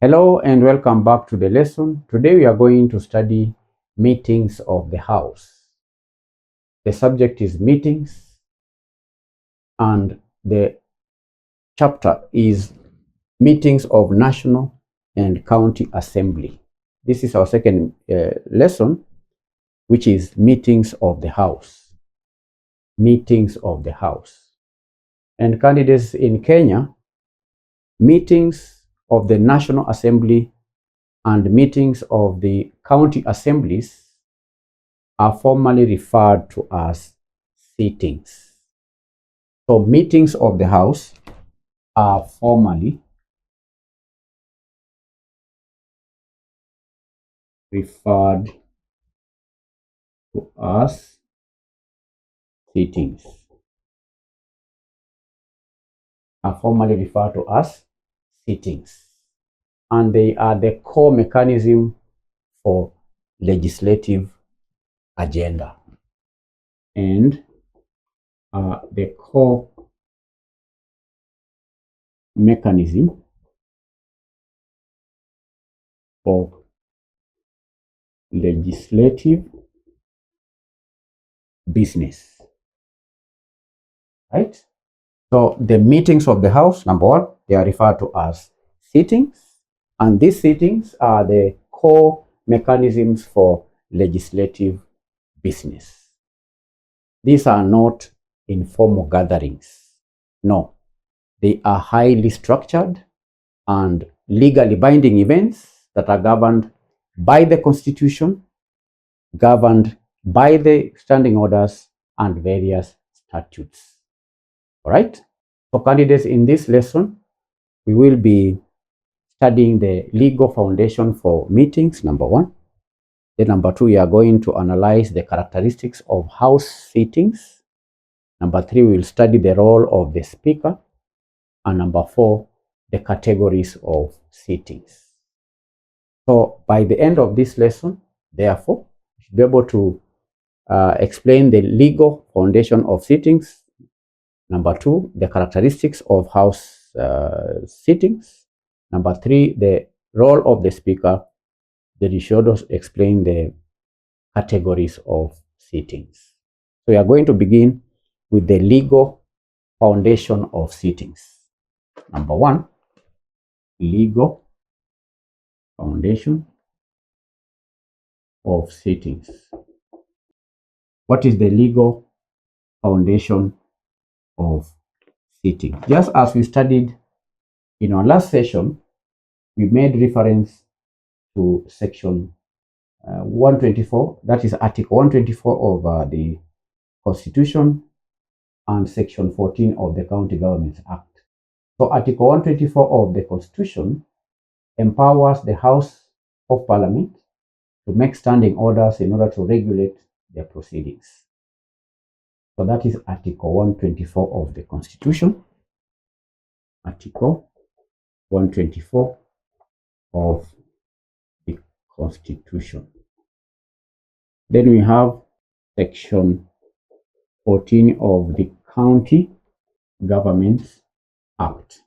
Hello and welcome back to the lesson. Today we are going to study meetings of the House. The subject is meetings and the chapter is meetings of National and County Assembly. This is our second lesson, which is meetings of the House. Meetings of the House. And candidates in Kenya, meetings of the National Assembly and meetings of the county assemblies are formally referred to as sittings. So meetings of the House are formally referred to as sittings. And they are the core mechanism for legislative agenda and the core mechanism for legislative business, right? So the meetings of the House, number one, they are referred to as sittings, and these sittings are the core mechanisms for legislative business. These are not informal gatherings. No, they are highly structured and legally binding events that are governed by the Constitution, governed by the standing orders and various statutes. All right. For candidates in this lesson, we will be studying the legal foundation for meetings, number one. Then number two, we are going to analyze the characteristics of House sittings. Number three, we will study the role of the Speaker. And number four, the categories of sittings. So by the end of this lesson, therefore, we should be able to explain the legal foundation of sittings. Number two, the characteristics of House sittings. Number three, the role of the Speaker. Then you should also explain the categories of sittings. So we are going to begin with the legal foundation of sittings. Number one, legal foundation of sittings. What is the legal foundation of sitting? Just as we studied in our last session, we made reference to section 124, that is article 124 of the Constitution, and section 14 of the County Governments Act. So article 124 of the Constitution empowers the House of Parliament to make standing orders in order to regulate their proceedings. So that is article 124 of the Constitution. Article 124 of the Constitution. Then we have section 14 of the County Governments Act.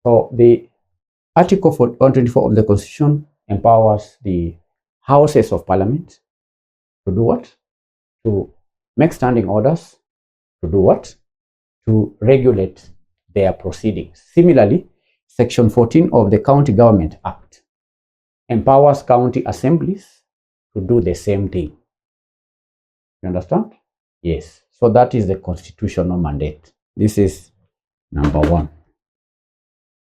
So the article 124 of the Constitution empowers the Houses of Parliament to do what? To make standing orders. To do what? To regulate their proceedings. Similarly, section 14 of the County Government Act empowers county assemblies to do the same thing. You understand? Yes. So that is the constitutional mandate. This is number one,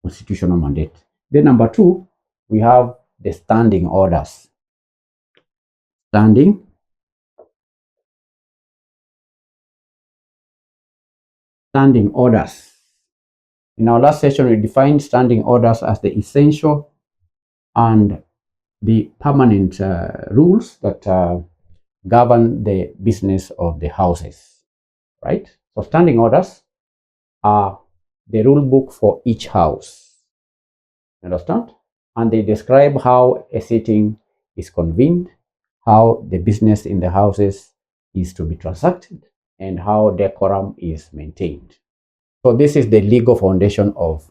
constitutional mandate. Then number two, we have the standing orders. Standing orders. In our last session, we defined standing orders as the essential and the permanent rules that govern the business of the houses, right? So standing orders are the rule book for each house. Understand? And they describe how a sitting is convened, how the business in the houses is to be transacted, and how decorum is maintained. So this is the legal foundation of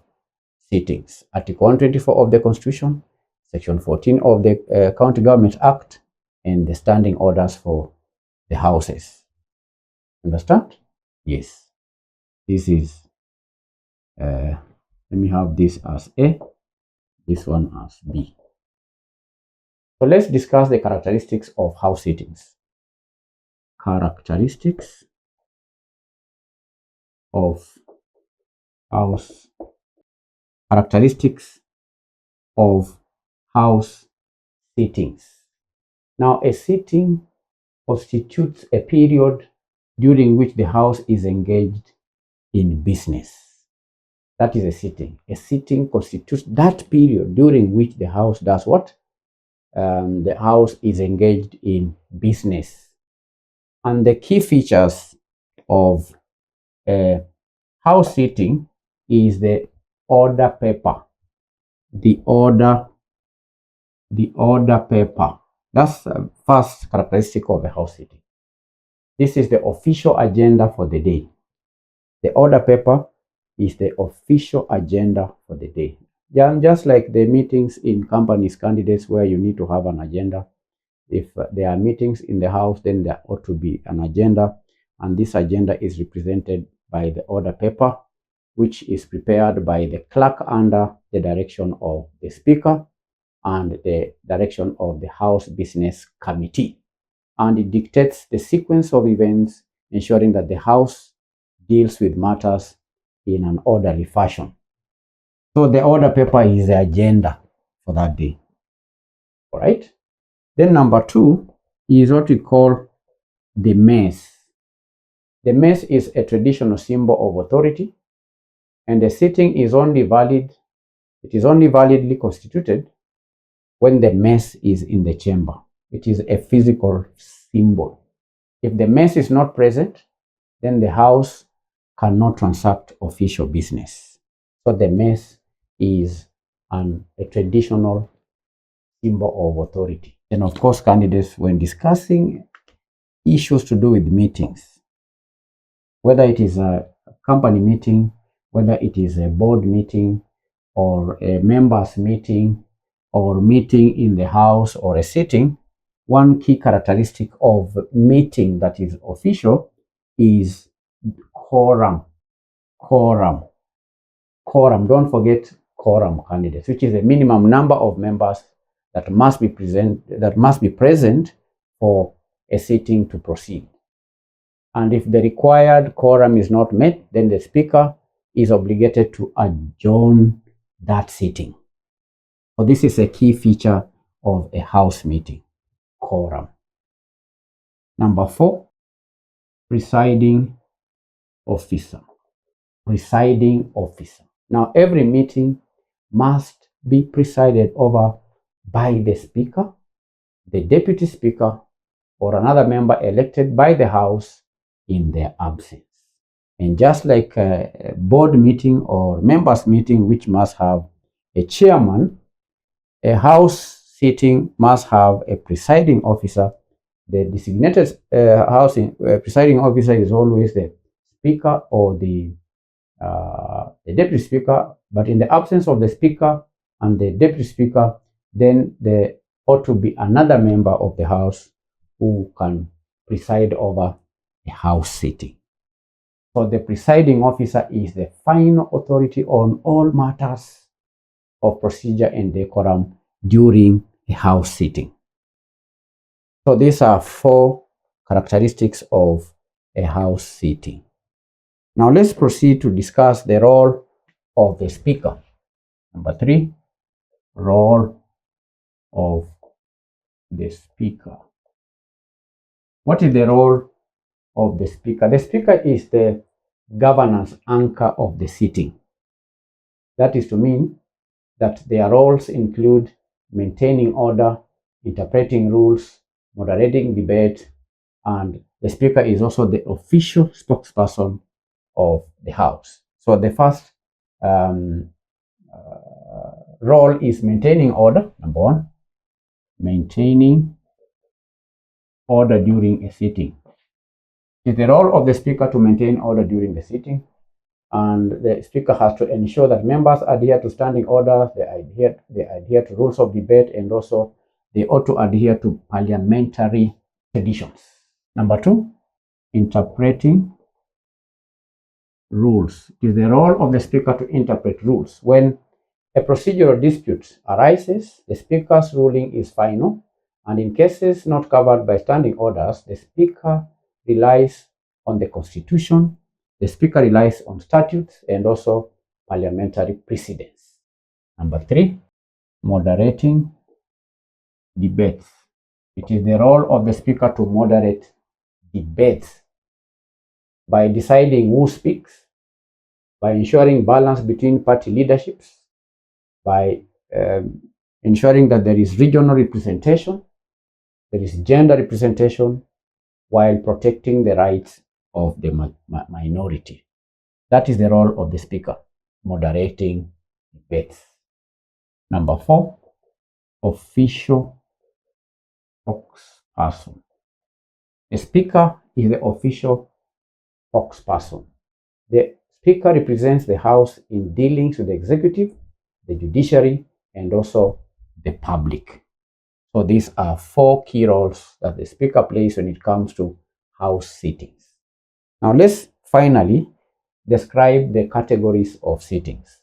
sittings. Article 124 of the Constitution, Section 14 of the County Government Act, and the standing orders for the houses. Understand? Yes. This is, let me have this as A, this one as B. So let's discuss the characteristics of house sittings. Characteristics of house sittings. Now, a sitting constitutes a period during which the house is engaged in business. That is a sitting. A sitting constitutes that period during which the house does what? The house is engaged in business. And the key features of a house sitting is the order paper. The order paper. That's the first characteristic of a house sitting. This is the official agenda for the day. The order paper is the official agenda for the day. Just like the meetings in companies, candidates, where you need to have an agenda. If there are meetings in the house, then there ought to be an agenda, and this agenda is represented by the order paper, which is prepared by the clerk under the direction of the speaker and the direction of the House Business Committee. And it dictates the sequence of events, ensuring that the House deals with matters in an orderly fashion. So the order paper is the agenda for that day. All right. Then number 2 is what we call the mace. The mace is a traditional symbol of authority, and the sitting is only validly constituted when the mace is in the chamber. It is a physical symbol. If the mace is not present, then the house cannot transact official business. So the mace is a traditional symbol of authority. And of course, candidates, when discussing issues to do with meetings, whether it is a company meeting, whether it is a board meeting, or a members meeting, or meeting in the house, or a sitting, one key characteristic of meeting that is official is quorum. Quorum. Don't forget quorum, candidates, which is a minimum number of members that must be present for a sitting to proceed. And if the required quorum is not met, then the speaker is obligated to adjourn that sitting. So this is a key feature of a house meeting, quorum. Number 4, presiding officer. Presiding officer. Now, every meeting must be presided over by the speaker, the deputy speaker, or another member elected by the house in their absence. And just like a board meeting or members meeting, which must have a chairman, a house sitting must have a presiding officer. The designated presiding officer is always the speaker or the deputy speaker, but in the absence of the speaker and the deputy speaker, then there ought to be another member of the house who can preside over a house sitting. So the presiding officer is the final authority on all matters of procedure and decorum during a house sitting. So these are 4 characteristics of a house sitting. Now let's proceed to discuss the role of the speaker. Number 3, role of the speaker. What is the role of the speaker? The speaker is the governance anchor of the sitting. That is to mean that their roles include maintaining order, interpreting rules, moderating debate, and the speaker is also the official spokesperson of the house. So the first role is maintaining order. Number 1, maintaining order during a sitting. It is the role of the speaker to maintain order during the sitting, and the speaker has to ensure that members adhere to standing orders, they adhere to rules of debate, and also they ought to adhere to parliamentary traditions. Number 2, interpreting rules. It is the role of the speaker to interpret rules. When a procedural dispute arises, the speaker's ruling is final, and in cases not covered by standing orders, the speaker relies on the Constitution, the speaker relies on statutes, and also parliamentary precedents. Number 3, moderating debates. It is the role of the speaker to moderate debates by deciding who speaks, by ensuring balance between party leaderships, by ensuring that there is regional representation, there is gender representation, while protecting the rights of the minority. That is the role of the speaker, moderating debates. Number 4, official spokesperson. The speaker is the official spokesperson. The speaker represents the House in dealings with the executive, the judiciary, and also the public. So these are 4 key roles that the speaker plays when it comes to House sittings. Now let's finally describe the categories of sittings.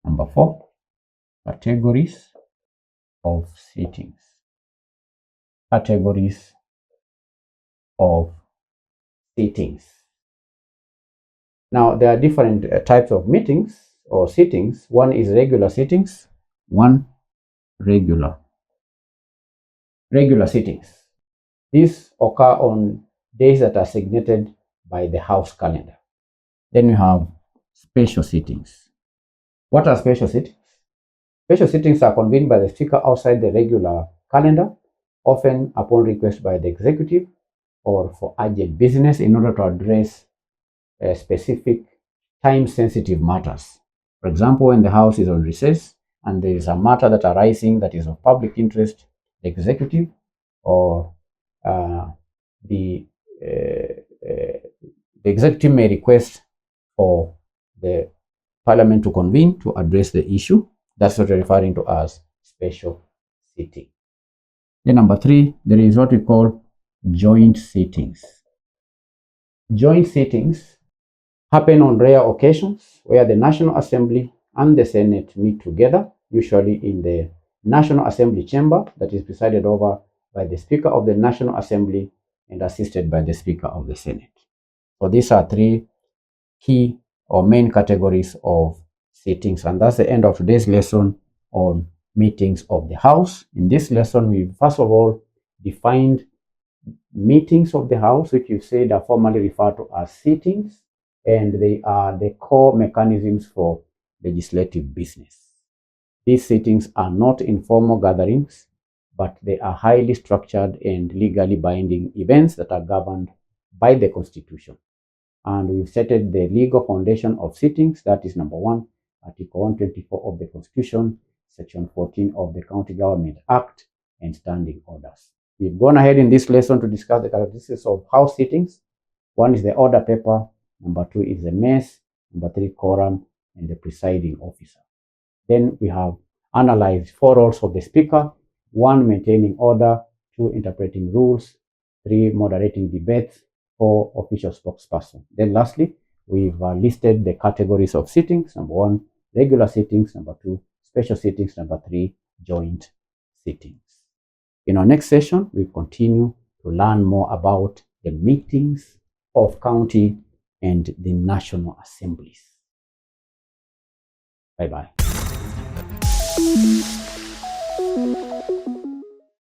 Number 4, categories of sittings. Categories of sittings. Now, there are different types of meetings or sittings. One is regular sittings. Regular sittings. These occur on days that are designated by the House calendar. Then we have special sittings. What are special sittings? Special sittings are convened by the speaker outside the regular calendar, often upon request by the executive or for urgent business in order to address specific time-sensitive matters. For example, when the House is on recess and there is a matter that arising that is of public interest, the executive or the executive may request for the Parliament to convene to address the issue. That's what we're referring to as special sitting. Then number 3, there is what we call joint sittings. Joint sittings happen on rare occasions where the National Assembly and the Senate meet together, usually in the National Assembly chamber that is presided over by the Speaker of the National Assembly and assisted by the Speaker of the Senate. So these are 3 key or main categories of sittings, and that's the end of today's lesson on meetings of the House. In this lesson, we first of all defined meetings of the House, which you said are formally referred to as sittings, and they are the core mechanisms for legislative business. These sittings are not informal gatherings, but they are highly structured and legally binding events that are governed by the Constitution. And we've stated the legal foundation of sittings. That is number 1, Article 124 of the Constitution, Section 14 of the County Government Act, and standing orders. We've gone ahead in this lesson to discuss the characteristics of House sittings. 1 is the order paper, number 2 is the mess, number 3 quorum, and the presiding officer. Then we have analyzed 4 roles of the speaker: 1, maintaining order; 2, interpreting rules; 3, moderating debates; 4, official spokesperson. Then lastly, we've listed the categories of sittings: number 1, regular sittings; number 2, special sittings; number 3, joint sittings. In our next session, we continue to learn more about the meetings of county and the national assemblies. Bye-bye.